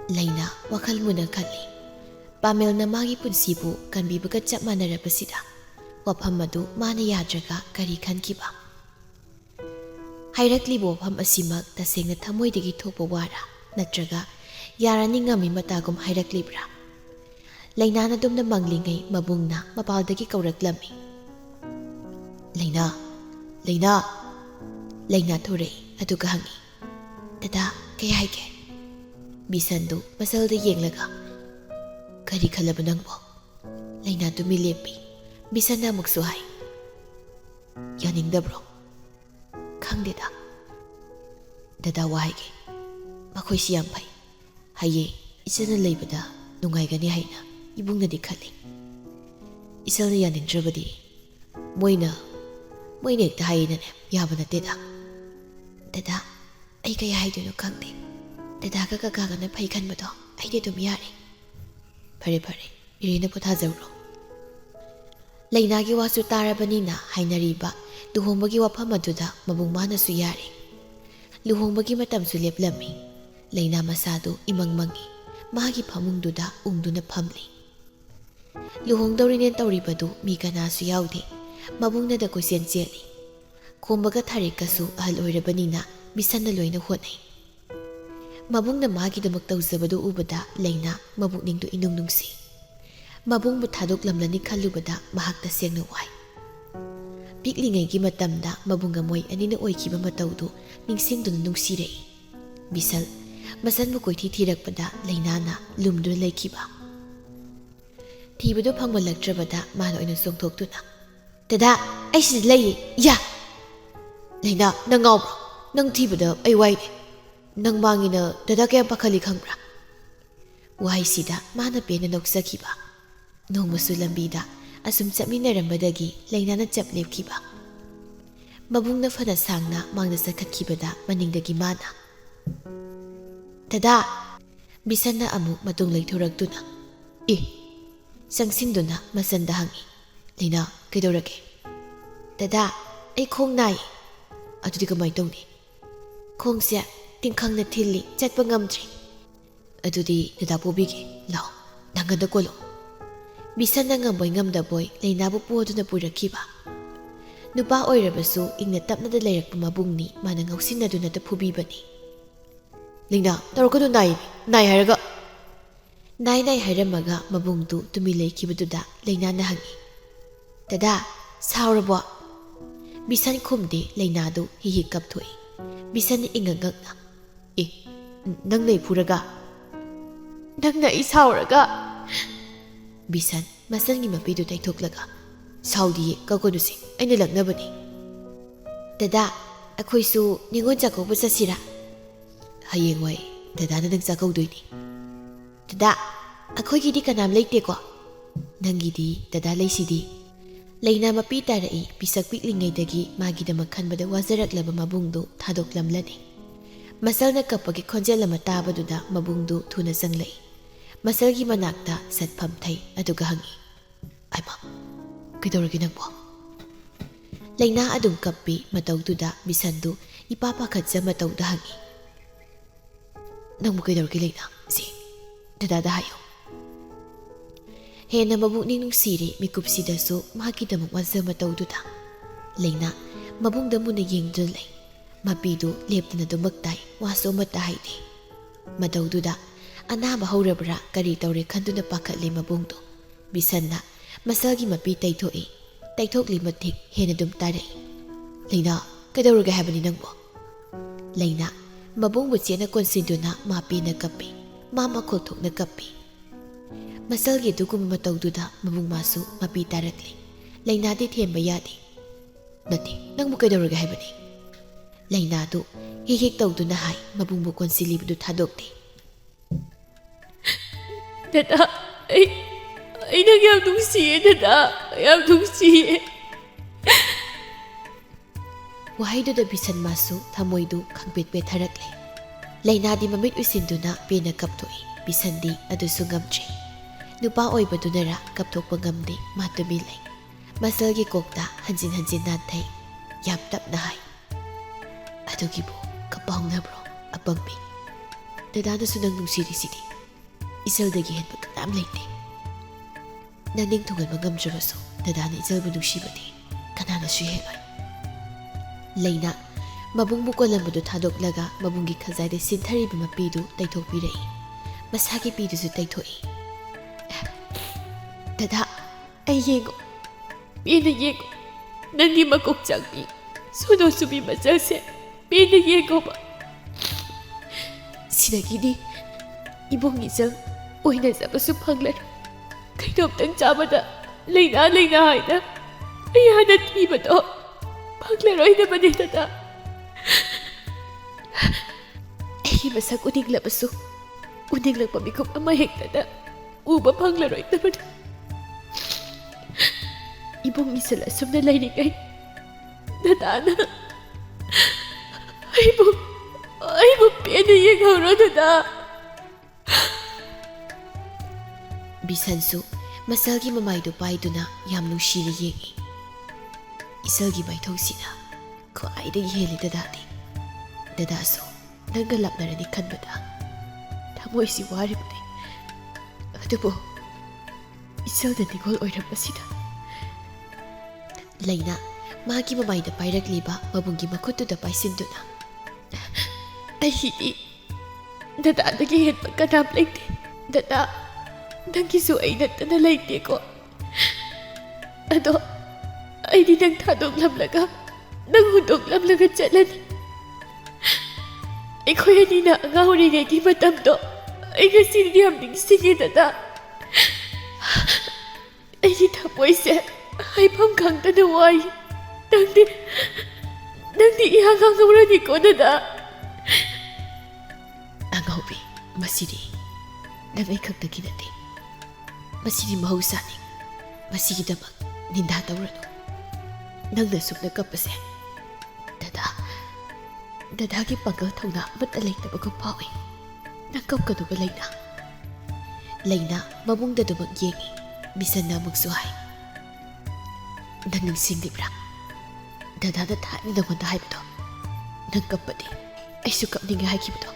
Laina wakal muna khali. Pamel na magi punsibu kanbibaga chap manarabasida. Wafam adu mana yadraga kari khankiba. Hairaklibo wafam asimak tasengna thamoidagi thokpa wara natraga yarani ngami matagum hairaklibra. Lainana dumna manglingai mabungna mapaldagi kauraklami. Laina, Laina, Laina thore aduga hangi. Dada kaya haike. Bisandu masalda yenglaga. Kari khalaba nangbo. Laina tumi lepi. Bisana muksu hai. Yaningdabro. Khangdeda. Dada wahaige. Makhoi siyam pai. Haye isana leibada nungaigani haina. Ibungnadi khali. Isana yaningdrabadi. Moina ekta hainane yabana teda. Dada ai kaya haidono khangde. Dada ka na pai khanbado aide dum yare. Phare irena pothajawro. Lainagi wasu tarabanina hainariba luhongbagi wafam aduda mabung manasu yare. Luhongbagi matamsu leplami. Laina masadu imangmangi. Magi phamungduda ungduna phamli. Luhongdawrinen tawribadu mi kanasu yaude. Mabungnada koisen cheli. Khombaga tharikasu ahal oirabanina bisanna loina honai. Mabungna magidamak tawjabadu ubada Laina mabukningdu inungnungsi. Mabungbu thadoklamlani khallubada mahakta sengna wai. Piklingaigi matamda mabunga moi anina oikiba matawdu ningsingduna nungsirei. Bisal masanbu koithi thirakpada Lainana lumduna laikiba. Thibadu phangmalaktrabada mana oina songthoktuna. Dada ai sida lei ya. Laina nang ngawbro nang thibada ai waide. Nang mangina dada kaya pakhali khangbra. Wahai sida mana pena noksakiba. Nongmasu lambida asum chapminarambadagi Lainana chap lepkiba. Mabungna fana sangna mangna sakhatkibada maningdagi mana. Dada bisanna amuk matung leithoraktuna. Sangsingduna masanda hangi. Laina kaidorake. Dada ai khong nai. Adudi kamai tongni. Khongse tingkhangna thilli chatpa ngamdri. Adudi dada pobige lao nangada kolo. Bisanna ngamboy ngamdaboy Lainabu poduna purakhiba. Nupa oirabasu ingna tapnada leirakpa mabungni mana ngausinaduna ta phubibani. Laina tarokadu nai haraga. Nai haramaga mabungdu tumi leikibaduda Lainana hangi. Dada saurabo. Bisan khumde Lainadu hihi kapthoi. Bisan ingangakna. Nang nei phuraga. Nang nai sauraga. Bisan masangi mapidu taithoklaga. Saudi kakodusi aina laknabani. Dada akhoisu ningon chakauba chasira. Hayengwai dadana nang chakaudoini. Dada akhoigidi kanam leiteko. Nangidi dada leisidi. Laina mapi tarai pisak piklingaidagi magidamak khanbada wazaraklaba mabungdu thadoklamlani. Masalna kapagi khonjelama tabaduda mabungdu thuna sanglai. Masalgi manakta satpham thai aduga hangi. Aima kidoragi nangbo. Laina adum kappi matawduda bisandu ipapa khatsa matawda hangi. Nangmo kidoragi Laina si dada hayo. Hena mabungning nungsiri mikupsidasu magidamak wazama tawduda. Laina mabungda muna yengdulay. Mapidu leptana dumaktai waso mata haidi. Matawduda anaba haurabra kari tawre khanduna pakhatle mabungdo. Bisanna masalgi mapi taithoi. Taithokli mathik hena dum tarai. Laina kadawraga habani nangbo. Laina mabungbu chena konsinduna mapina kappi. Mama khothokna kappi. Masalgi duguma matawduda mabung masu mapi tarakli. Lainadi themba yadi. Nati nangmu kaidawraga haibani. Lainadu hihik tawduna hai mabungbu konsilibdu thadokti. Dada ai nang yam nungsiye dada yam nungsiye. Wahaiduda bisan masu thamoidu khangpetpe tharakle. Lainadi mamit usinduna pena kapthoi. Bisandi adusu ngamdre. Nupa oibadunara kapthokpa ngamde matumi lai. Masalgi kokta hanjin nathai. Yam tapna hai. Adugibu kapawngnabro apangmi. Dadana sunang nungsiri sidi. ꯏꯆꯜꯗꯒꯤ ꯍꯦꯟꯕ ꯀꯅꯥꯝ ꯂꯩꯇꯦ꯫ ꯅꯪ ꯅꯤꯡꯊꯨꯡꯍꯟꯕ ꯉꯝꯗ꯭ꯔꯕꯁꯨ ꯗꯗꯥꯅ ꯏꯆꯜꯕꯨ ꯅꯨꯡꯁꯤꯕꯗꯤ ꯀꯅꯥꯅꯁꯨ ꯍꯦꯜꯂꯣꯏ꯫ ꯂꯩꯅꯥ ꯃꯕꯨꯡꯕꯨ ꯀꯣꯜꯂꯝꯕꯗꯨ ꯊꯥꯗꯣꯛꯂꯒ ꯃꯕꯨꯡꯒꯤ ꯈꯖꯥꯏꯗ ꯁꯤꯟꯊꯔꯤꯕ ꯃꯄꯤꯗꯨ ꯇꯩꯊꯣꯛꯄꯤꯔꯛꯏ꯫ ꯃꯁꯥꯒꯤ ꯄꯤꯗꯨꯁꯨ ꯇꯩꯊꯣꯛꯏ꯫ ꯗꯗꯥ ꯑꯩ ꯌꯦꯡꯉꯣ꯫ ꯄꯦꯟꯅ ꯌꯦꯡꯉꯣ ꯅꯪꯒꯤ ꯃꯀꯣꯛ ꯆꯥꯛꯄꯤ ꯁꯣꯅꯣ ꯆꯨꯕꯤ ꯃꯆꯜꯁꯦ ꯄꯦꯟꯅ ꯌꯦꯡꯉꯣꯕ꯫ ꯁꯤꯗꯒꯤꯗꯤ ꯏꯕꯨꯡ ꯏꯆꯜ ꯑꯣꯏꯅꯖꯕꯁꯨ ꯐꯪꯂꯔꯣꯏ꯫ ꯀꯩꯅꯣꯝꯇꯪ ꯆꯥꯕꯗ ꯂꯩꯅꯥ ꯍꯥꯏꯅ ꯑꯩ ꯍꯥꯟꯅ ꯊꯤꯕꯗꯣ ꯐꯪꯂꯔꯣꯏꯗꯕꯅꯤ ꯗꯗꯥ꯫ ꯑꯩꯒꯤ ꯃꯁꯛ ꯎꯅꯤꯡꯂꯕꯁꯨ ꯎꯅꯤꯡꯂꯛꯄ ꯃꯤꯀꯨꯞ ꯑꯃ ꯍꯦꯛꯇꯗ ꯎꯕ ꯐꯪꯂꯔꯣꯏꯗꯕꯅꯤ꯫ ꯏꯕꯨꯡ ꯏꯆꯜ ꯑꯁꯨꯝꯅ ꯂꯩꯔꯤꯉꯩ ꯗꯗꯥꯅ ꯑꯩꯕꯨ ꯄꯦꯟꯅ ꯌꯦꯡꯍꯧꯔꯣ ꯗꯗꯥ꯫ ꯕꯤꯁꯟꯁꯨ ꯃꯁꯜꯒꯤ ꯃꯃꯥꯏꯗꯨ ꯄꯥꯏꯗꯨꯅ ꯌꯥꯝ ꯅꯨꯡꯁꯤꯅ ꯌꯦꯡꯉꯤ꯫ ꯏꯆꯜꯒꯤ ꯃꯥꯏꯊꯣꯡꯁꯤꯅ ꯈ꯭ꯋꯥꯏꯗꯒꯤ ꯍꯦꯜꯂꯤ ꯗꯗꯥꯗꯤ꯫ ꯗꯗꯥꯁꯨ ꯅꯪꯒ ꯂꯥꯞꯅꯔꯅꯤ ꯈꯟꯕꯗ ꯊꯃꯣꯏꯁꯤ ꯋꯥꯔꯤꯕꯅꯤ꯫ ꯑꯗꯨꯕꯨ ꯏꯆꯜꯗ ꯅꯤꯡꯉꯣꯜ ꯑꯣꯏꯔꯝꯕꯁꯤꯗ꯫ ꯂꯩꯅꯥ ꯃꯥꯒꯤ ꯃꯃꯥꯏꯗ ꯄꯥꯏꯔꯛꯂꯤꯕ ꯃꯕꯨꯡꯒꯤ ꯃꯈꯨꯠꯇꯨꯗ ꯄꯥꯏꯁꯤꯟꯗꯨꯅ ꯑꯩꯒꯤꯗꯤ ꯗꯗꯥꯗꯒꯤ ꯍꯦꯟꯕ ꯀꯅꯥꯝ ꯂꯩꯇꯦ ꯗꯗꯥ꯫ ꯅꯪꯒꯤꯁꯨ ꯑꯩ ꯅꯠꯇꯅ ꯂꯩꯇꯦꯀꯣ꯫ ꯑꯗꯣ ꯑꯩꯗꯤ ꯅꯪ ꯊꯥꯗꯣꯛꯂꯝꯂꯒ ꯅꯪ ꯍꯨꯟꯗꯣꯛꯂꯝꯂꯒ ꯆꯠꯂꯅꯤ꯫ ꯑꯩꯈꯣꯏ ꯑꯅꯤꯅ ꯑꯉꯥꯡ ꯑꯣꯏꯔꯤꯉꯩꯒꯤ ꯃꯇꯝꯗꯣ ꯑꯩ ꯉꯁꯤꯗꯤ ꯌꯥꯝ ꯅꯤꯡꯁꯤꯡꯉꯦ ꯗꯗꯥ꯫ ꯑꯩꯒꯤ ꯊꯃꯣꯏꯁꯦ ꯍꯥꯏꯐꯝ ꯈꯪꯗꯅ ꯋꯥꯏ꯫ ꯅꯪꯗꯤ ꯏꯍꯥꯡ ꯍꯥꯡꯍꯧꯔꯅꯤꯀꯣ ꯗꯗꯥ꯫ ꯑꯉꯥꯎꯕꯤ ꯃꯁꯤꯗꯤ ꯅꯪ ꯑꯩ ꯈꯛꯇꯒꯤ ꯅꯠꯇꯦ꯫ ꯃꯁꯤꯗꯤ ꯃꯍꯧꯁꯥꯅꯤ꯫ ꯃꯁꯤꯒꯤꯗꯃꯛ ꯅꯤꯟꯗꯥ ꯇꯧꯔꯅꯨ꯫ ꯅꯪꯅ ꯁꯨꯝꯅ ꯀꯞꯄꯁꯦ ꯗꯗꯥꯒꯤ ꯄꯥꯡꯒꯜ ꯊꯧꯅꯥ ꯑꯃꯠꯇ ꯂꯩꯇꯕꯒꯨꯝ ꯐꯥꯎꯏ꯫ ꯅꯪ ꯀꯞꯀꯗꯧꯕ ꯂꯩꯅꯥ꯫ ꯂꯩꯅꯥ ꯃꯕꯨꯡꯗ ꯑꯗꯨꯃꯛ ꯌꯦꯡꯉꯤ꯫ ꯕꯤꯁꯟꯅ ꯑꯃꯨꯛꯁꯨ ꯍꯥꯏ꯫ ꯅꯪ ꯅꯤꯡꯁꯤꯡꯂꯤꯕ꯭ꯔꯥ ꯗꯗꯥꯅ ꯊꯥꯏꯅ ꯅꯪꯉꯣꯟꯗ ꯍꯥꯏꯕꯗꯣ? ꯅꯪ ꯀꯞꯄꯗꯤ ꯑꯩꯁꯨ ꯀꯞꯅꯤꯡꯉꯦ ꯍꯥꯏꯈꯤꯕꯗꯣ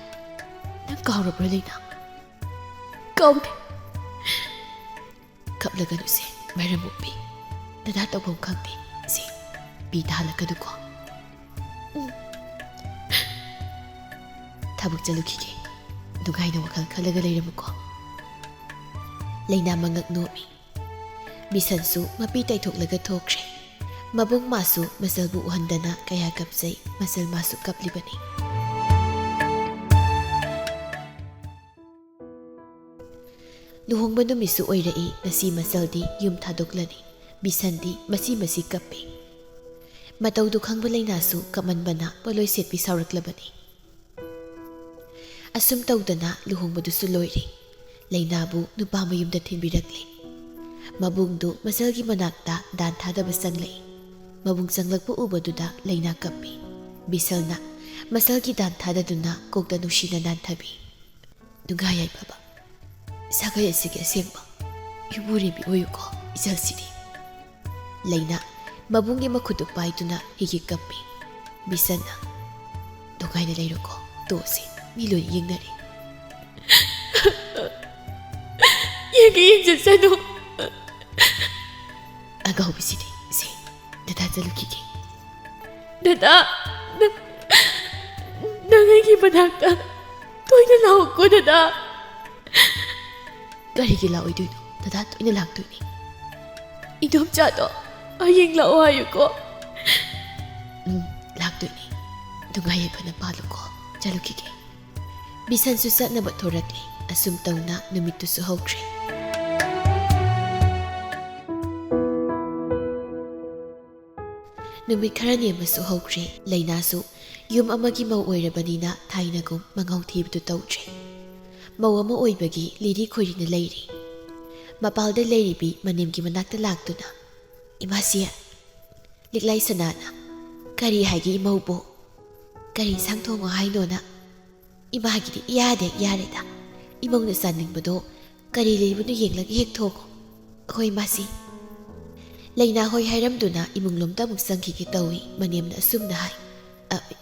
ꯅꯪ ꯀꯥꯎꯔꯕ꯭ꯔꯥ ꯂꯩꯅꯥ? ꯀꯥꯎꯗꯦ꯫ ꯀꯞꯂꯒꯅꯨꯁꯦ ꯃꯔꯝ ꯃꯣꯛꯄꯤ꯫ ꯗꯗꯥ ꯇꯧꯐꯝ ꯈꯪꯗꯦ꯫ ꯁꯤ ꯄꯤ ꯇꯥꯍꯜꯂꯛꯀꯅꯨꯀꯣ꯫ ꯊꯕꯛ ꯆꯠꯂꯨꯈꯤꯒꯦ꯫ ꯅꯨꯡꯉꯥꯏꯅ ꯋꯥꯈꯜ ꯈꯜꯂꯒ ꯂꯩꯔꯝꯃꯨꯀꯣ꯫ ꯂꯩꯅꯥ ꯃꯉꯛ ꯅꯣꯝꯃꯤ꯫ ꯕꯤꯁꯟꯁꯨ ꯃꯄꯤ ꯇꯩꯊꯣꯛꯂꯒ ꯊꯣꯛꯈ꯭ꯔꯦ꯫ ꯃꯕꯨꯡ ꯃꯥꯁꯨ ꯃꯆꯜꯕꯨ ꯎꯍꯟꯗꯅ ꯀꯌꯥ ꯀꯞꯆꯩ꯫ ꯃꯆꯜ ꯃꯥꯁꯨ ꯀꯞꯂꯤꯕꯅꯤ꯫ ꯂꯨꯍꯣꯡꯕ ꯅꯨꯃꯤꯠꯁꯨ ꯑꯣꯏꯔꯛꯏ꯫ ꯉꯁꯤ ꯃꯆꯜꯗꯤ ꯌꯨꯝ ꯊꯥꯗꯣꯛꯂꯅꯤ꯫ ꯕꯤꯁꯟꯗꯤ ꯃꯁꯤ ꯀꯞꯄꯤ꯫ ꯃꯇꯧꯗꯨ ꯈꯪꯕ ꯂꯩꯅꯥꯁꯨ ꯀꯞꯃꯟꯕꯅ ꯄꯣꯠꯂꯣꯏ ꯁꯦꯠꯄꯤ ꯁꯥꯎꯔꯛꯂꯕꯅꯤ꯫ ꯑꯁꯨꯝ ꯇꯧꯗꯅ ꯂꯨꯍꯣꯡꯕꯗꯨꯁꯨ ꯂꯣꯏꯔꯦ꯫ ꯂꯩꯅꯥꯕꯨ ꯅꯨꯄꯥ ꯃꯌꯨꯝꯗ ꯊꯤꯟꯕꯤꯔꯛꯂꯦ꯫ ꯃꯕꯨꯡꯗꯨ ꯃꯆꯜꯒꯤ ꯃꯅꯥꯛꯇ ꯗꯥꯟ ꯊꯥꯗꯕ ꯆꯪꯂꯛꯏ꯫ ꯃꯕꯨꯡ ꯆꯪꯂꯛꯄ ꯎꯕꯗꯨꯗ ꯂꯩꯅꯥ ꯀꯞꯄꯤ꯫ ꯕꯤꯁꯜꯅ ꯃꯆꯜꯒꯤ ꯗꯥꯟ ꯊꯥꯗꯗꯨꯅ ꯀꯣꯛꯇ ꯅꯨꯡꯁꯤꯅ ꯅꯥꯟꯊꯕꯤ꯫ ꯅꯨꯡꯉꯥꯏ ꯌꯥꯏꯐꯕ ꯁꯥꯒꯩ ꯑꯁꯤꯒꯤ ꯑꯁꯦꯡꯕ ꯌꯨꯝꯕꯨꯔꯦꯝꯕꯤ ꯑꯣꯏꯌꯨꯀꯣ ꯏꯆꯜꯁꯤꯗꯤ꯫ ꯂꯩꯅꯥ ꯃꯕꯨꯡꯒꯤ ꯃꯈꯨꯠꯇꯨ ꯄꯥꯏꯗꯨꯅ ꯍꯤꯒꯤ ꯀꯞꯄꯤ꯫ ꯕꯤꯁꯟꯅ ꯅꯨꯡꯉꯥꯏꯅ ꯂꯩꯔꯣꯀꯣ ꯇꯣꯛꯑꯁꯤ ꯃꯤ ꯂꯣꯏꯅ ꯌꯦꯡꯅꯔꯤ꯫ ꯌꯦꯡꯖꯁꯅꯨ꯫ ꯑꯉꯥꯎꯕꯤꯁꯤꯗꯤ ꯁꯦ ꯗꯗꯥ ꯆꯠꯂꯨꯈꯤꯒꯦ꯫ ꯗꯗꯥ ꯅꯪ ꯑꯩꯒꯤ ꯃꯅꯥꯛꯇ ꯇꯣꯏꯅ ꯂꯥꯛꯎꯀꯣ ꯗꯗꯥ꯫ ꯀꯔꯤꯒꯤ ꯂꯥꯛꯑꯣꯏꯗꯣꯏꯅꯣ? ꯗꯗꯥ ꯇꯣꯏꯅ ꯂꯥꯛꯇꯣꯏꯅꯤ꯫ ꯏꯗꯣꯝꯆꯥꯗꯣ ꯍꯌꯦꯡ ꯂꯥꯛꯑꯣ ꯍꯥꯏꯌꯨꯀꯣ꯫ ꯂꯥꯛꯇꯣꯏꯅꯤ꯫ ꯅꯨꯡꯉꯥꯏ ꯌꯥꯏꯐꯅ ꯄꯥꯜꯂꯨꯀꯣ꯫ ꯆꯠꯂꯨꯈꯤꯒꯦ꯫ ꯕꯤꯁꯟꯁꯨ ꯆꯠꯅꯕ ꯊꯣꯔꯛꯂꯤ꯫ ꯑꯁꯨꯝ ꯇꯧꯅ ꯅꯨꯃꯤꯠꯇꯨꯁꯨ ꯍꯧꯈ꯭ꯔꯦ꯫ ꯅꯨꯃꯤꯠ ꯈꯔꯅꯤ ꯑꯃꯁꯨ ꯍꯧꯈ꯭ꯔꯦ꯫ ꯂꯩꯅꯥꯁꯨ ꯌꯨꯝ ꯑꯃꯒꯤ ꯃꯧ ꯑꯣꯏꯔꯕꯅꯤꯅ ꯊꯥꯏꯅꯒꯨꯝ ꯃꯉꯥꯎ ꯊꯤꯕꯗꯨ ꯇꯧꯗ꯭ꯔꯦ꯫ ꯃꯧ ꯑꯃ ꯑꯣꯏꯕꯒꯤ ꯂꯤꯔꯤ ꯈꯣꯏꯔꯤꯅ ꯂꯩꯔꯤ꯫ ꯃꯄꯥꯜꯗ ꯂꯩꯔꯤꯕꯤ ꯃꯅꯦꯝꯒꯤ ꯃꯅꯥꯛꯇ ꯂꯥꯛꯇꯨꯅ ꯏꯃꯥꯁꯤ ꯂꯤꯛꯂꯥꯏ ꯁꯅꯥꯅ ꯀꯔꯤ ꯍꯥꯏꯒꯦ ꯏꯃꯧꯕꯨ? ꯀꯔꯤ ꯏꯟꯁꯥꯡ ꯊꯣꯡꯉꯣ ꯍꯥꯏꯅꯣꯅ? ꯏꯃꯥꯒꯤꯗꯤ ꯌꯥꯔꯦꯗ꯫ ꯏꯃꯧꯅ ꯆꯥꯅꯤꯡꯕꯗꯣ ꯀꯔꯤ ꯂꯩꯕꯅꯣ ꯌꯦꯡꯂꯒ ꯍꯦꯛ ꯊꯣꯡꯉꯣ꯫ ꯑꯩꯈꯣꯏ ꯃꯥꯁꯤ ꯂꯩꯅꯥ ꯍꯣꯏ ꯍꯥꯏꯔꯝꯗꯨꯅ ꯏꯃꯨꯡꯂꯣꯝꯗ ꯑꯃꯨꯛ ꯆꯪꯈꯤꯒꯦ ꯇꯧꯏ꯫ ꯃꯅꯦꯝꯅ ꯑꯁꯨꯝꯅ ꯍꯥꯏ꯫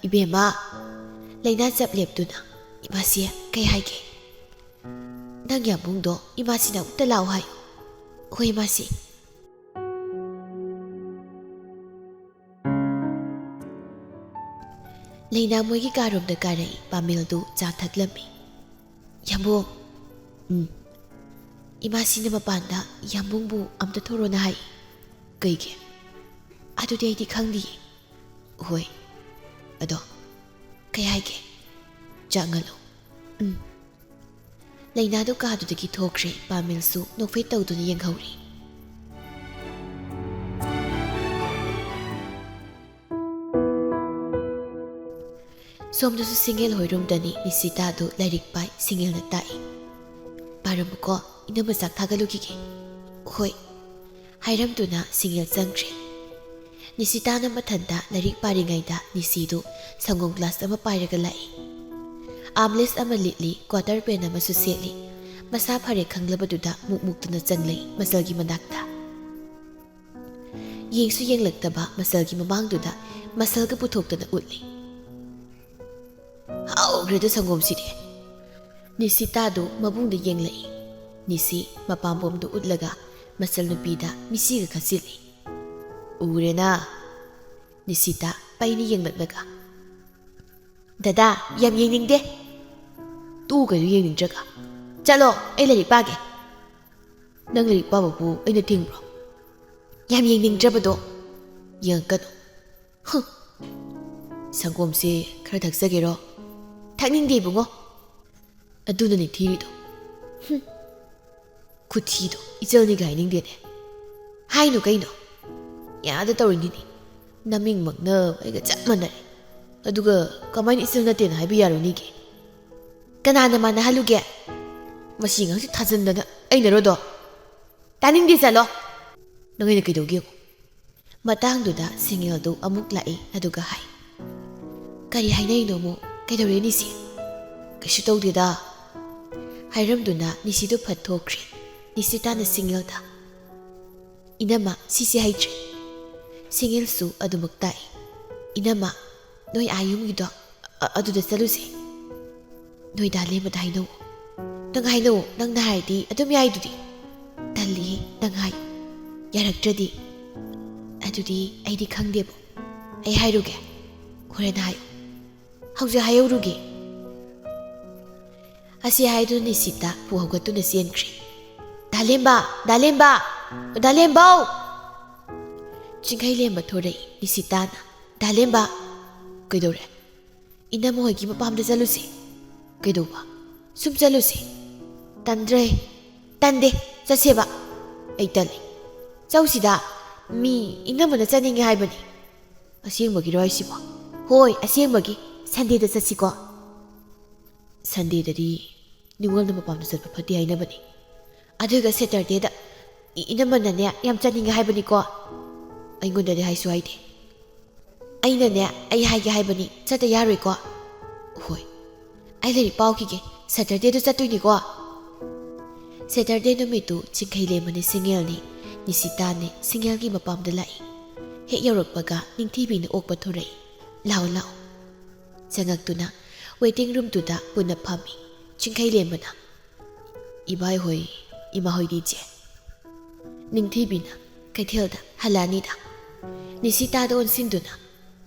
ꯏꯕꯦꯝꯃ꯫ ꯂꯩꯅꯥ ꯆꯞ ꯂꯦꯞꯇꯨꯅ ꯏꯃꯥꯁꯤ ꯀꯩ ꯍꯥꯏꯒꯦ? ꯅꯪ ꯌꯥꯝꯕꯨꯡꯗꯣ ꯏꯃꯥꯁꯤꯅ ꯑꯃꯨꯛꯇ ꯂꯥꯛꯑꯣ ꯍꯥꯏꯌꯨ. ꯍꯣꯏ ꯏꯃꯥꯁꯤ. ꯂꯩꯅꯥ ꯃꯣꯏꯒꯤ ꯀꯥꯔꯣꯝꯗ ꯀꯥꯔꯛꯏ. ꯄꯥꯃꯦꯜꯗꯨ ꯆꯥ ꯊꯛꯂꯝꯃꯤ. ꯌꯥꯝꯕꯨꯡ. ꯏꯃꯥꯁꯤꯅ ꯃꯄꯥꯟꯗ ꯌꯥꯝꯕꯨꯡꯕꯨ ꯑꯝꯇ ꯊꯣꯔꯣꯅ ꯍꯥꯏ. ꯀꯩꯒꯤ? ꯑꯗꯨꯗꯤ ꯑꯩꯗꯤ ꯈꯪꯗꯤꯌꯦ. ꯍꯣꯏ. ꯑꯗꯣ ꯀꯩ ꯍꯥꯏꯒꯦ? ꯆꯥꯛꯉꯜꯂꯨ. ꯂꯩꯅꯥꯗꯨ ꯀꯥꯗꯨꯗꯒꯤ ꯊꯣꯛꯈ꯭ꯔꯦ. ꯄꯥꯃꯦꯜꯁꯨ ꯅꯣꯛꯐꯦꯠ ꯇꯧꯗꯨꯅ ꯌꯦꯡꯍꯧꯔꯤ. ꯁꯣꯝꯗꯁꯨ ꯁꯤꯡꯒꯦꯜ ꯍꯣꯏꯔꯣꯝꯗꯅꯤ. ꯅꯤꯁꯤꯇꯥꯗꯨ ꯂꯥꯏꯔꯤꯛ ꯄꯥꯏ. ꯁꯤꯡꯒꯦꯜꯅ ꯇꯥꯛꯏ. ꯄꯥꯔꯝꯃꯨꯀꯣ, ꯏꯅꯝꯃ ꯆꯥꯛ ꯊꯥꯒꯠꯂꯨꯈꯤꯒꯦ. ꯍꯣꯏ. ꯍꯥꯏꯔꯝꯗꯨꯅ ꯁꯤꯡꯒꯦꯜ ꯆꯪꯈ꯭ꯔꯦ. ꯅꯤꯁꯤꯇꯥꯅ ꯃꯊꯟꯇ ꯂꯥꯏꯔꯤꯛ ꯄꯥꯔꯤꯉꯩꯗ ꯅꯤꯁꯤꯗꯨ ꯁꯪꯒꯣꯝ ꯒ꯭ꯂꯥꯁ ꯑꯃ ꯄꯥꯏꯔꯒ ꯂꯥꯛꯏ. ꯑꯥꯝꯂꯦꯁ ꯑꯃ ꯂꯤꯠꯂꯤ. ꯀ꯭ꯋꯥꯇꯔ ꯄꯦꯟ ꯑꯃꯁꯨ ꯁꯦꯠꯂꯤ. ꯃꯁꯥ ꯐꯔꯦ ꯈꯪꯂꯕꯗꯨꯗ ꯃꯨꯛꯇꯨꯅ ꯆꯪꯂꯛꯏ ꯃꯁꯜꯒꯤ ꯃꯅꯥꯛꯇ. ꯌꯦꯡꯁꯨ ꯌꯦꯡꯂꯛꯇꯕ ꯃꯁꯜꯒꯤ ꯃꯃꯥꯡꯗꯨꯗ ꯃꯁꯜꯒ ꯄꯨꯊꯣꯛꯇꯅ ꯎꯠꯂꯤ. ꯍꯥꯎꯈ꯭ꯔꯦꯗ ꯁꯪꯒꯣꯝꯁꯤꯗꯤ. ꯅꯤꯁꯤꯇꯥꯗꯨ ꯃꯕꯨꯡꯗ ꯌꯦꯡꯂꯛꯏ. ꯅꯤꯁꯤ ꯃꯄꯥꯝꯕꯣꯝꯗꯨ ꯎꯠꯂꯒ ꯃꯆꯜ ꯅꯨꯄꯤꯗ ꯃꯤꯁꯤꯒ ꯈꯠꯆꯤꯜꯂꯤ. ꯎꯔꯦꯅ. ꯅꯤꯁꯤꯇꯥ ꯄꯩꯅ ꯌꯦꯡꯂꯛꯂꯒ. ꯗꯗꯥ, ꯌꯥꯝ ꯌꯦꯡꯅꯤꯡꯗꯦ. ꯇꯨꯀꯩꯗꯣ ꯌꯦꯡꯅꯤꯡꯗ꯭ꯔꯒ. ꯆꯠꯂꯣ, ꯑꯩ ꯂꯥꯏꯔꯤꯛ ꯄꯥꯒꯦ. ꯅꯪ ꯂꯥꯏꯔꯤꯛ ꯄꯥꯕꯕꯨ ꯑꯩꯅ ꯊꯤꯡꯕ꯭ꯔꯣ? ꯌꯥꯝ ꯌꯦꯡꯅꯤꯡꯗ꯭ꯔꯕꯗꯣ. ꯌꯦꯡꯉꯛꯀꯅꯨ. ꯁꯪꯒꯣꯝꯁꯦ ꯈꯔ ꯊꯛꯆꯒꯦꯔꯣ? ꯊꯛꯅꯤꯡꯗꯦ ꯏꯕꯨꯡꯉꯣ. ꯑꯗꯨꯅꯅꯦ ꯊꯤꯔꯤꯗꯣ. ꯈꯨꯊꯤꯗꯣ ꯏꯆꯜꯅꯤꯒ ꯍꯥꯏꯅꯤꯡꯗꯦꯅꯦ. ꯍꯥꯏꯅꯨ ꯀꯩꯅꯣ. ꯌꯥꯗ ꯇꯧꯔꯤꯅꯤꯅꯦ. ꯅꯃꯤꯡꯃꯛꯅ ꯑꯩꯒ ꯆꯞ ꯃꯥꯟꯅꯔꯦ. ꯑꯗꯨꯒ ꯀꯃꯥꯏꯅ ꯏꯆꯜ ꯅꯠꯇꯦꯅ ꯍꯥꯏꯕ ꯌꯥꯔꯣꯏꯅꯤꯒꯦ? ꯀꯅꯥꯅ ꯃꯥꯟꯅꯍꯜꯂꯨꯒꯦ? ꯃꯁꯤ ꯉꯪꯁꯤ ꯊꯥꯖꯟꯗꯅ ꯑꯩꯅꯔꯣꯗꯣ? ꯇꯥꯅꯤꯡꯗꯦ, ꯆꯠꯂꯣ. ꯅꯪ ꯑꯩꯅ ꯀꯩꯗꯧꯒꯦ? ꯃꯇꯥꯡꯗꯨꯗ ꯁꯤꯡꯒꯦꯜꯗꯨ ꯑꯃꯨꯛ ꯂꯥꯛꯏ. ꯑꯗꯨꯒ ꯍꯥꯏ. ꯀꯔꯤ ꯍꯥꯏꯅꯩꯅꯣ ꯑꯃꯨꯛ? ꯀꯩꯗꯧꯔꯦ ꯅꯤꯁꯤ? ꯀꯩꯁꯨ ꯇꯧꯗꯦꯗ. ꯍꯥꯏꯔꯝꯗꯨꯅ ꯅꯤꯁꯤꯗꯨ ꯐꯠ ꯊꯣꯛꯈ꯭ꯔꯦ. ꯅꯤꯁꯤꯇꯥꯅ ꯁꯤꯡꯒꯦꯜꯗ. ꯏꯅꯝꯃ, ꯁꯤꯁꯦ ꯍꯩꯇ꯭ꯔꯦ. ꯁꯤꯡꯒꯦꯜꯁꯨ ꯑꯗꯨꯃꯛ ꯇꯥꯛꯏ. ꯏꯅꯝꯃ, ꯅꯣꯏ ꯌꯨꯝꯒꯤꯗꯣ ꯑꯗꯨꯗ ꯆꯠꯂꯨꯁꯦ. ꯅꯣꯏ ꯗꯥ ꯂꯦꯝꯕꯗ ꯍꯥꯏꯅꯧ. ꯅꯪ ꯍꯥꯏꯅꯧ. ꯅꯪꯅ ꯍꯥꯏꯔꯗꯤ ꯑꯗꯨꯝ ꯌꯥꯏꯗꯨꯗꯤ. ꯇꯜꯂꯤꯍꯦ, ꯅꯪ ꯍꯥꯏꯌꯨ. ꯌꯥꯔꯛꯇ꯭ꯔꯗꯤ? ꯑꯗꯨꯗꯤ ꯑꯩꯗꯤ ꯈꯪꯗꯦꯕꯣ. ꯑꯩ ꯍꯥꯏꯔꯨꯒꯦ. ꯍꯣꯔꯦꯟ ꯍꯥꯏꯌꯨ. ꯍꯧꯖꯤꯛ ꯍꯥꯏꯍꯧꯔꯨꯒꯦ. ꯑꯁꯤ ꯍꯥꯏꯗꯨꯅ ꯅꯤꯁꯤꯇꯥ ꯄꯨ ꯍꯧꯒꯠꯇꯨꯅ ꯆꯦꯟꯈ꯭ꯔꯦ. ꯗꯥꯂꯦꯝꯕ! ꯗꯥꯂꯦꯝꯕ! ꯗꯥꯂꯦꯝꯕꯧ! ꯆꯤꯡꯈꯩꯂꯦꯝꯕ ꯊꯣꯔꯛꯏ. ꯅꯤꯁꯤꯇꯥꯅ. ꯗꯥꯂꯦꯝꯕ! ꯀꯩꯗꯧꯔꯦ? ꯏꯅꯝꯃ ꯍꯣꯏꯒꯤ ꯃꯄꯥꯝꯗ ꯆꯠꯂꯨꯁꯦ. ꯀꯩꯗꯧꯕ? ꯁꯨꯝ ꯆꯠꯂꯨꯁꯦ. ꯇꯟꯗ꯭ꯔꯦ. ꯇꯟꯗꯦ, ꯆꯠꯁꯦꯕ. ꯑꯩ ꯇꯜꯂꯤ. ꯆꯧꯁꯤꯗ. ꯃꯤ ꯏꯅꯝꯃꯅ ꯆꯠꯅꯤꯡꯉꯦ ꯍꯥꯏꯕꯅꯤ. ꯑꯁꯦꯡꯕꯒꯤꯔꯣ ꯍꯥꯏꯁꯤꯕꯣ? ꯍꯣꯏ, ꯑꯁꯦꯡꯕꯒꯤ. ꯁꯟꯗꯦꯗ ꯆꯠꯁꯤꯀꯣ. ꯁꯟꯗꯦꯗꯗꯤ ꯅꯤꯉꯣꯜꯅ ꯃꯄꯥꯝꯗ ꯆꯠꯄ ꯐꯠꯇꯦ ꯍꯥꯏꯅꯕꯅꯤ. ꯑꯗꯨꯒ ꯁꯦꯇꯔꯗꯦꯗ ꯏꯅꯝꯃꯅꯅꯦ ꯌꯥꯝ ꯆꯠꯅꯤꯡꯉꯦ ꯍꯥꯏꯕꯅꯤꯀꯣ. ꯑꯩꯉꯣꯟꯗꯗꯤ ꯍꯥꯏꯁꯨ ꯍꯥꯏꯗꯦ. ꯑꯩꯅꯅꯦ ꯑꯩ ꯍꯥꯏꯒꯦ ꯍꯥꯏꯕꯅꯤ. ꯆꯠꯇ ꯌꯥꯔꯣꯏꯀꯣ? ꯍꯣꯏ. ꯑꯩ ꯂꯥꯏꯔꯤꯛ ꯄꯥꯎꯈꯤꯒꯦ. ꯁꯦꯇꯔꯗꯦꯗ ꯆꯠꯇꯣꯏꯅꯤꯀꯣ. ꯁꯦꯇꯔꯗꯦ ꯅꯨꯃꯤꯠꯇꯨ ꯆꯤꯡꯈꯩꯂꯦꯝꯕꯅꯤ ꯁꯤꯡꯒꯦꯜꯅꯤ. ꯅꯤꯁꯤꯇꯥꯅꯤ ꯁꯤꯡꯒꯦꯜꯒꯤ ꯃꯄꯥꯝꯗ ꯂꯥꯛꯏ. ꯍꯦꯛ ꯌꯧꯔꯛꯄꯒ ꯅꯤꯡꯊꯤꯕꯤꯅ ꯑꯣꯛꯄ ꯊꯣꯔꯛꯏ. ꯂꯥꯛꯑꯣ ꯂꯥꯛꯑꯣ. ꯆꯪꯉꯛꯇꯨꯅ ꯋꯦꯇꯤꯡ ꯔꯨꯝꯗꯨꯗ ꯄꯨꯟꯅ ꯐꯝꯃꯤ. ꯆꯤꯡꯈꯩꯂꯦꯝꯕꯅ. ꯏꯕꯥꯏ ꯍꯣꯏ, ꯏꯃꯥ ꯍꯣꯏꯗꯤ ꯏꯆꯦ? ꯅꯤꯡꯊꯤꯕꯤꯅ. ꯀꯩꯊꯦꯜꯗ ꯍꯜꯂꯛꯑꯅꯤꯗ. ꯅꯤꯁꯤꯇꯥꯗ ꯑꯣꯟꯁꯤꯟꯗꯨꯅ.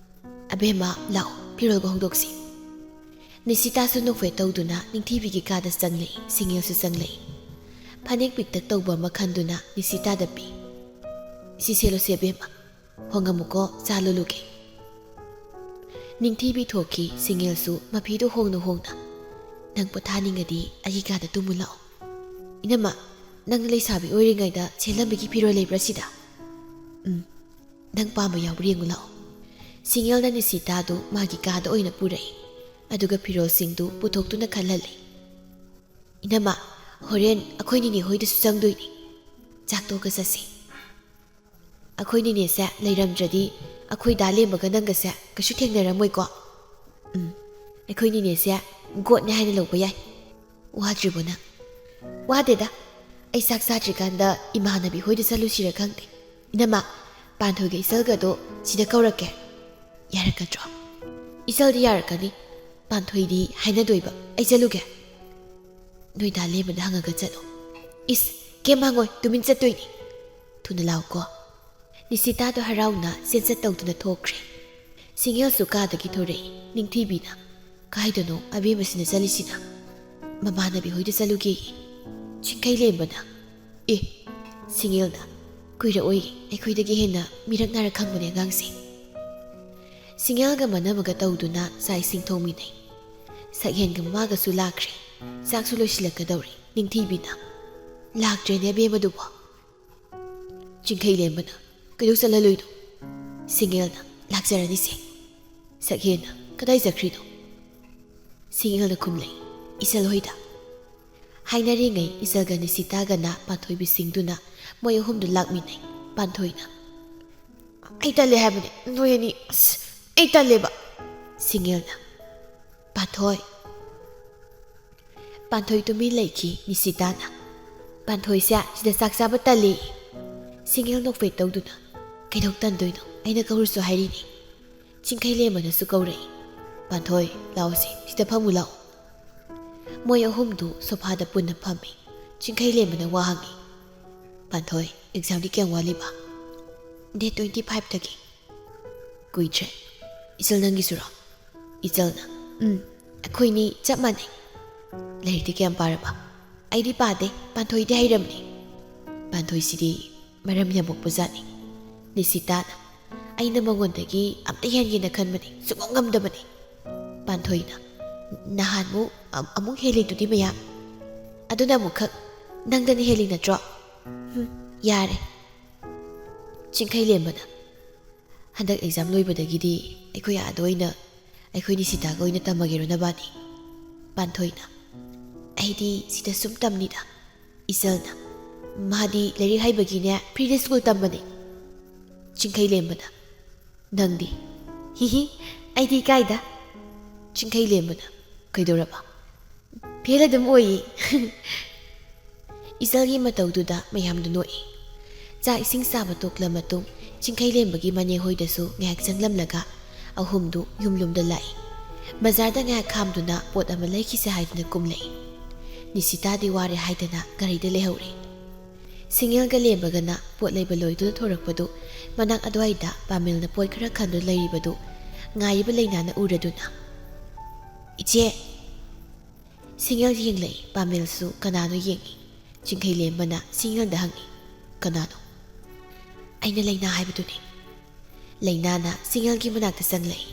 ꯑꯕꯦꯝꯃ, ꯂꯥꯛꯑꯣ, ꯐꯤꯔꯣꯜꯒ ꯍꯣꯡꯗꯣꯛꯁꯤ. ꯅꯤꯁꯤꯇꯥꯁꯨ ꯅꯣꯛꯐꯦꯠ ꯇꯧꯗꯨꯅ ꯅꯤꯡꯊꯤꯕꯤꯒꯤ ꯀꯥꯗ ꯆꯪꯂꯛꯏ. ꯁꯤꯡꯒꯦꯜꯁꯨ ꯆꯪꯂꯛꯏ. ꯐꯅꯦꯛ ꯄꯤꯛꯇꯛ ꯇꯧꯕ ꯑꯃ ꯈꯟꯗꯨꯅ ꯅꯤꯁꯤꯇꯥꯗ ꯄꯤ. ꯁꯤ ꯁꯦꯠꯂꯨꯁꯦ ꯑꯕꯦꯝꯃ. ꯍꯣꯡꯉꯝꯃꯨꯀꯣ, ꯆꯥ ꯂꯣꯜꯂꯨꯒꯦ. ꯅꯤꯡꯊꯤꯕꯤ ꯊꯣꯛꯈꯤ. ꯁꯤꯡꯒꯦꯜꯁꯨ ꯃꯐꯤꯗꯨ ꯍꯣꯡꯅ ꯍꯣꯡꯅ. ꯅꯪ ꯄꯣꯊꯥꯅꯤꯡꯉꯗꯤ ꯑꯩꯒꯤ ꯀꯥꯗ ꯇꯨꯝꯃꯨ ꯂꯥꯛꯑꯣ. ꯏꯅꯝꯃ, ꯅꯪꯅ ꯂꯩꯁꯥꯕꯤ ꯑꯣꯏꯔꯤꯉꯩꯗ ꯁꯦꯠꯂꯝꯕꯒꯤ ꯐꯤꯔꯣꯜ ꯂꯩꯕ꯭ꯔꯥ ꯁꯤꯗ? ꯅꯪ ꯄꯥꯝꯕ ꯌꯥꯎꯕ꯭ꯔꯥ ꯌꯦꯡꯉꯨ ꯂꯥꯛꯑꯣ. ꯁꯤꯡꯒꯦꯜꯅ ꯅꯤꯁꯤꯇꯥꯗꯨ ꯃꯥꯒꯤ ꯀꯥꯗ ꯑꯣꯏꯅ ꯄꯨꯔꯛꯏ. ꯑꯗꯨꯒ ꯐꯤꯔꯣꯜꯁꯤꯡꯗꯨ ꯄꯨꯊꯣꯛꯇꯨꯅ ꯈꯜꯍꯜꯂꯤ. ꯏꯅꯝꯃ, ꯍꯣꯔꯦꯟ ꯑꯩꯈꯣꯏ ꯅꯤꯅꯦ ꯍꯣꯏꯗꯁꯨ ꯆꯪꯗꯣꯏꯅꯤ. ꯆꯥꯛꯇꯣꯛꯑꯒ ꯆꯠꯁꯤ. ꯑꯩꯈꯣꯏ ꯅꯤꯅꯦꯁꯦ ꯂꯩꯔꯝꯗ꯭ꯔꯗꯤ ꯑꯩꯈꯣꯏ ꯗꯥ ꯂꯦꯝꯕꯒ ꯅꯪꯒꯁꯦ ꯀꯩꯁꯨ ꯊꯦꯡꯅꯔꯝꯃꯣꯏꯀꯣ. ꯑꯩꯈꯣꯏ ꯅꯤꯅꯦꯁꯦ ꯒꯣꯠꯅꯦ ꯍꯥꯏꯅ ꯂꯧꯕ ꯌꯥꯏ. ꯋꯥꯗ꯭ꯔꯤꯕꯣ ꯅꯪ? ꯋꯥꯗꯦꯗ. ꯑꯩ ꯆꯥꯛ ꯆꯥꯗ꯭ꯔꯤꯀꯥꯟꯗ ꯏꯃꯥꯟꯅꯕꯤ ꯍꯣꯏꯗ ꯆꯠꯂꯨꯁꯤꯔ ꯈꯪꯗꯦ. ꯏꯅꯝꯃ, ꯄꯥꯟꯊꯣꯏꯒ ꯏꯆꯜꯒꯗꯣ ꯁꯤꯗ ꯀꯧꯔꯛꯀꯦ. ꯌꯥꯔꯛꯀꯗ꯭ꯔꯣ? ꯏꯆꯜꯗꯤ ꯌꯥꯔꯛꯀꯅꯤ. ꯄꯥꯟꯊꯣꯏꯗꯤ ꯍꯥꯏꯅꯗꯣꯏꯕ. ꯑꯩ ꯆꯠꯂꯨꯒꯦ. ꯅꯣꯏ ꯗꯥ ꯂꯦꯝꯕꯗ ꯍꯪꯉꯒ ꯆꯠꯂꯣ. ꯏꯁ ꯀꯦꯝ ꯍꯪꯉꯣꯏ ꯇꯨꯃꯤꯟ ꯆꯠꯇꯣꯏꯅꯤ. ꯊꯨꯅ ꯂꯥꯛꯎꯀꯣ. ꯅꯤꯁꯤꯇꯥꯗꯣ ꯍꯔꯥꯎꯅ ꯆꯦꯟꯆꯠ ꯇꯧꯗꯨꯅ ꯊꯣꯛꯈ꯭ꯔꯦ. ꯁꯤꯡꯒꯦꯜꯁꯨ ꯀꯥꯗꯒꯤ ꯊꯣꯔꯛꯏ ꯅꯤꯡꯊꯤꯕꯤꯅ. ꯀꯥꯏꯗꯅꯣ ꯑꯕꯦꯝꯃꯁꯤꯅ ꯆꯠꯂꯤꯁꯤꯅ? ꯃꯃꯥꯟꯅꯕꯤ ꯍꯣꯏꯗ ꯆꯠꯂꯨꯒꯦ. ꯆꯤꯡꯈꯩ ꯂꯦꯝꯕꯅ ꯁꯤꯡꯒꯦꯜꯅ ꯀꯨꯏꯔꯛꯑꯣꯏ ꯑꯩꯈꯣꯏꯗꯒꯤ ꯍꯦꯟꯅ ꯃꯤꯔꯛ ꯅꯥꯔꯛ ꯈꯪꯕꯅꯦ ꯑꯉꯥꯡꯁꯦ. ꯁꯤꯡꯒꯦꯜꯒ ꯃꯅꯃꯒ ꯇꯧꯗꯨꯅ ꯆꯥꯛ ꯏꯁꯤꯡ ꯊꯣꯡꯃꯤꯟꯅꯩ. ꯁꯛꯍꯦꯟꯒ ꯃꯃꯥꯒꯁꯨ ꯂꯥꯛꯈ꯭ꯔꯦ. ꯆꯥꯛꯁꯨ ꯂꯣꯏꯁꯤꯜꯂꯛꯀꯗꯧꯔꯤ. ꯅꯤꯡꯊꯤꯕꯤꯅ ꯂꯥꯛꯇ꯭ꯔꯦꯅꯦ ꯑꯕꯦꯝꯃꯗꯨꯕꯣ. ꯆꯤꯡꯈꯩ ꯂꯦꯝꯕꯅ ꯀꯩꯗꯧ ꯆꯠꯍꯜꯂꯣꯏꯅꯣ? ꯁꯤꯡꯒꯦꯜꯅ ꯂꯥꯛꯆꯔꯅꯤꯁꯦ. ꯁꯛꯍꯦꯟꯅ ꯀꯗꯥꯏ ꯆꯠꯈ꯭ꯔꯤꯅꯣ? ꯁꯤꯡꯒꯦꯜꯅ ꯈꯨꯝꯂꯩ ꯏꯆꯜ ꯍꯣꯏꯗ. ꯍꯥꯏꯅꯔꯤꯉꯩ ꯏꯆꯜꯒ ꯅꯤꯁꯤꯇꯥꯒꯅ ꯄꯥꯟꯊꯣꯏꯕꯤꯁꯤꯡꯗꯨꯅ ꯃꯣꯏ ꯑꯍꯨꯝꯗꯨ ꯂꯥꯛꯃꯤꯟꯅꯩ. ꯄꯥꯟꯊꯣꯏꯅ ꯑꯩ ꯇꯜꯂꯦ ꯍꯥꯏꯕꯅꯦ ꯅꯣꯏ ꯑꯅꯤ ꯑꯩ ꯇꯜꯂꯦꯕ. ꯁꯤꯡꯒꯦꯜꯅ ꯄꯥꯟꯊꯣꯏ. ꯄꯥꯟꯊꯣꯏ ꯇꯨꯃꯤꯟ ꯂꯩꯈꯤ. ꯅꯤꯁꯤꯇꯥꯅ ꯄꯥꯟꯊꯣꯏꯁꯦ ꯁꯤꯗ ꯆꯥꯛ ꯆꯥꯕ ꯇꯜꯂꯤ. ꯁꯤꯡꯒꯦꯜ ꯅꯣꯛꯐꯦꯠ ꯇꯧꯗꯨꯅ ꯀꯩꯗꯧ ꯇꯟꯗꯣꯏꯅꯣ ꯑꯩꯅ ꯀꯧꯔꯁꯨ ꯍꯥꯏꯔꯤꯅꯤ. ꯆꯤꯡꯈꯩ ꯂꯦꯝꯕꯅꯁꯨ ꯀꯧꯔꯛꯏ. ꯄꯥꯟꯊꯣꯏ ꯂꯥꯛꯑꯣꯁꯤ ꯁꯤꯗ ꯐꯝꯃꯨ ꯂꯥꯛꯑꯣ. ꯃꯣꯏ ꯑꯍꯨꯝꯗꯨ ꯁꯣꯐꯥꯗ ꯄꯨꯟꯅ ꯐꯝꯃꯤ. ꯆꯤꯡꯈꯩ ꯂꯦꯝꯕꯅ ꯋꯥ ꯍꯪꯉꯤ. ꯄꯥꯟꯊꯣꯏ ꯑꯦꯛꯖꯥꯝꯗꯤ ꯀꯌꯥꯝ ꯋꯥꯠꯂꯤꯕ? ꯗꯦꯠ 25ꯗꯒꯤ. ꯀꯨꯏꯗ꯭ꯔꯦ. ꯏꯆꯜ ꯅꯪꯒꯤꯁꯨꯔꯣ? ꯏꯆꯜꯅ ꯑꯩꯈꯣꯏꯅꯤ ꯆꯞ ꯃꯥꯟꯅꯩ. ꯂꯥꯏꯔꯤꯛꯇꯤ ꯀꯌꯥꯝ ꯄꯥꯔꯕ? ꯑꯩꯗꯤ ꯄꯥꯗꯦ ꯄꯥꯟꯊꯣꯏꯗꯤ ꯍꯩꯔꯝꯅꯤ. ꯄꯥꯟꯊꯣꯏꯁꯤꯗꯤ ꯃꯔꯝ ꯌꯥꯝ ꯃꯣꯛꯄꯖꯥꯠꯅꯤ. ꯅꯤꯁꯤꯇꯥꯅ ꯑꯩꯅ ꯃꯉꯣꯟꯗꯒꯤ ꯑꯝꯇ ꯍꯦꯟꯒꯦꯅ ꯈꯟꯕꯅꯤ ꯁꯨꯡꯉꯝ ꯉꯝꯗꯕꯅꯤ. ꯄꯥꯟꯊꯣꯏꯅ ꯅꯍꯥꯟꯃꯨꯛ ꯑꯃꯨꯛ ꯍꯦꯜꯂꯤꯗꯨꯗꯤ ꯃꯌꯥꯝ. ꯑꯗꯨꯅ ꯑꯃꯨꯛꯈꯛ ꯅꯪꯗꯅ ꯍꯦꯜꯂꯤ ꯅꯠꯇ꯭ꯔꯣ? ꯌꯥꯔꯦ. ꯆꯤꯡꯈꯩ ꯂꯦꯝꯕꯅ ꯍꯟꯗꯛ ꯑꯦꯛꯖꯥꯝ ꯂꯣꯏꯕꯗꯒꯤꯗꯤ ꯑꯩꯈꯣꯏ ꯑꯥꯗ ꯑꯣꯏꯅ ꯑꯩꯈꯣꯏ ꯅꯤꯁꯤꯇꯥꯒ ꯑꯣꯏꯅ ꯇꯝꯃꯒꯦꯔꯣ ꯅꯕꯥꯅꯤ? ꯄꯥꯟꯊꯣꯏꯅ ꯑꯩꯗꯤ ꯁꯤꯗ ꯁꯨꯝ ꯇꯝꯅꯤꯗ. ꯏꯆꯜꯅ ꯃꯥꯗꯤ ꯂꯥꯏꯔꯤꯛ ꯍꯩꯕꯒꯤꯅꯦ ꯐ꯭ꯔꯤꯗ ꯁ꯭ꯀꯨꯜ ꯇꯝꯕꯅꯦ. ꯆꯤꯡꯈꯩ ꯂꯦꯝꯕꯅ ꯅꯪꯗꯤ? ꯍꯤꯍꯤ ꯑꯩꯗꯤ ꯏꯀꯥꯏꯗ. ꯆꯤꯡꯈꯩ ꯂꯦꯝꯕꯅ ꯀꯩꯗꯧꯔꯕ? ꯐꯦꯜ ꯑꯗꯨꯝ ꯑꯣꯏꯌꯦ. ꯏꯆꯜꯒꯤ ꯃꯇꯧꯗꯨꯗ ꯃꯌꯥꯝꯗꯨ ꯅꯣꯛꯏ. ꯆꯥꯛ ꯏꯁꯤꯡ ꯆꯥꯕ ꯇꯣꯛꯂ ꯃꯇꯨꯡ ꯆꯤꯡꯈꯩ ꯂꯦꯝꯕꯒꯤ ꯃꯅꯦ ꯍꯣꯏꯗꯁꯨ ꯉꯥꯏꯍꯥꯛ ꯆꯪꯂꯝꯂꯒ ꯑꯍꯨꯝꯗꯨ ꯌꯨꯝꯂꯣꯝꯗ ꯂꯥꯛꯏ. ꯕꯖꯥꯔꯗ ꯉꯥꯏꯍꯥꯛ ꯈꯥꯝꯗꯨꯅ ꯄꯣꯠ ꯑꯃ ꯂꯩꯈꯤꯁꯦ ꯍꯥꯏꯗꯨꯅ ꯀꯨꯝꯂꯛꯏ. ꯅꯤꯁꯤꯇꯥꯗꯤ ꯋꯥꯔꯦ ꯍꯥꯏꯗꯅ ꯒꯥꯔꯤꯗ ꯂꯩꯍꯧꯔꯤ. ꯁꯤꯡꯒꯦꯜꯒ ꯂꯦꯝꯕꯒꯅ ꯄꯣꯠ ꯂꯩꯕ ꯂꯣꯏꯗꯨꯅ ꯊꯣꯔꯛꯄꯗꯨ ꯃꯅꯥꯛ ꯑꯗꯨꯋꯥꯏꯗ ꯄꯥꯃꯦꯜꯅ ꯄꯣꯠ ꯈꯔ ꯈꯟꯗꯨꯅ ꯂꯩꯔꯤꯕꯗꯨ ꯉꯥꯏꯔꯤꯕ ꯂꯩꯅꯥꯅ ꯎꯔꯗꯨꯅ ꯏꯆꯦ. ꯁꯤꯡꯒꯦꯜ ꯌꯦꯡꯂꯛꯏ. ꯄꯥꯃꯦꯜꯁꯨ ꯀꯅꯥꯅꯣ ꯌꯦꯡꯉꯤ. ꯆꯤꯡꯈꯩ ꯂꯦꯝꯕꯅ ꯁꯤꯡꯒꯦꯜꯗ ꯍꯪꯉꯤ ꯀꯅꯥꯅꯣ? ꯑꯩꯅ ꯂꯩꯅꯥ ꯍꯥꯏꯕꯗꯨꯅꯤ. ꯂꯩꯅꯥꯅ ꯁꯤꯡꯒꯦꯜꯒꯤ ꯃꯅꯥꯛꯇ ꯆꯪꯂꯛꯏ.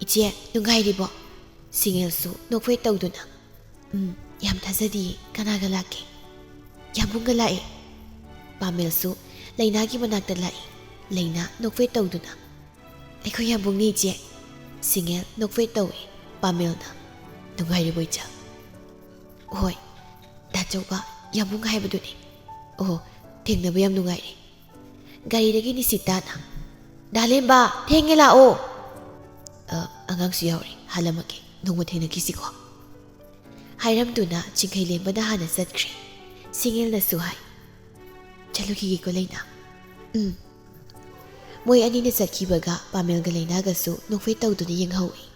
ꯏꯆꯦ ꯅꯨꯡꯉꯥꯏꯔꯤꯕꯣ? ꯁꯤꯡꯒꯦꯜꯁꯨ ꯅꯣꯛꯐꯦꯠ ꯇꯧꯗꯨꯅ ꯌꯥꯝ ꯊꯥꯖꯗꯤꯌꯦ. ꯀꯅꯥꯒ ꯂꯥꯛꯀꯦ? ꯌꯥꯝꯕꯨꯡꯒ ꯂꯥꯛꯑꯦ. ꯄꯥꯃꯦꯜꯁꯨ ꯂꯩꯅꯥꯒꯤ ꯃꯅꯥꯛꯇ ꯂꯥꯛꯏ. ꯂꯩꯅꯥ ꯅꯣꯛꯐꯦꯠ ꯇꯧꯗꯨꯅ ꯑꯩꯈꯣꯏ ꯌꯥꯝꯕꯨꯡꯅꯤ ꯏꯆꯦ. ꯁꯤꯡꯒꯦꯜ ꯅꯣꯛꯐꯦꯠ ꯇꯧꯏ. ꯄꯥꯃꯦꯜꯅ ꯅꯨꯡꯉꯥꯏꯔꯤꯕꯣ ꯏꯆꯥ? ꯍꯣꯏ ꯗꯥꯆꯧꯕ ꯌꯥꯝꯕꯨꯡ ꯍꯥꯏꯕꯗꯨꯅꯤ. ꯑꯣ ꯊꯦꯡꯅꯕ ꯌꯥꯝ ꯅꯨꯡꯉꯥꯏꯔꯦ. ꯒꯥꯔꯤꯗꯒꯤ ꯅꯤꯁꯤꯇꯥꯅ ꯗꯥꯂꯦꯝꯕ ꯊꯦꯡꯉꯦ ꯂꯥꯛꯑꯣ. ꯑꯉꯥꯡꯁꯨ ꯌꯥꯎꯔꯤ ꯍꯜꯂꯝꯃꯒꯦ ꯅꯣꯡꯃ ꯊꯦꯡꯅꯈꯤꯁꯤꯀꯣ. ꯍꯥꯏꯔꯝꯗꯨꯅ ꯆꯤꯡꯈꯩ ꯂꯦꯝꯕꯅ ꯍꯥꯟꯅ ꯆꯠꯈ꯭ꯔꯦ. ꯁꯤꯡꯒꯦꯜꯅꯁꯨ ꯍꯥꯏ ꯆꯠꯂꯨꯈꯤꯒꯦꯀꯣ ꯂꯩꯅꯥ. ꯃꯣꯏ ꯑꯅꯤꯅ ꯆꯠꯈꯤꯕꯒ ꯄꯥꯃꯦꯜꯒ ꯂꯩꯅꯥꯒꯁꯨ ꯅꯣꯛꯐꯦꯠ ꯇꯧꯗꯨꯅ ꯌꯦꯡꯍꯧꯏ.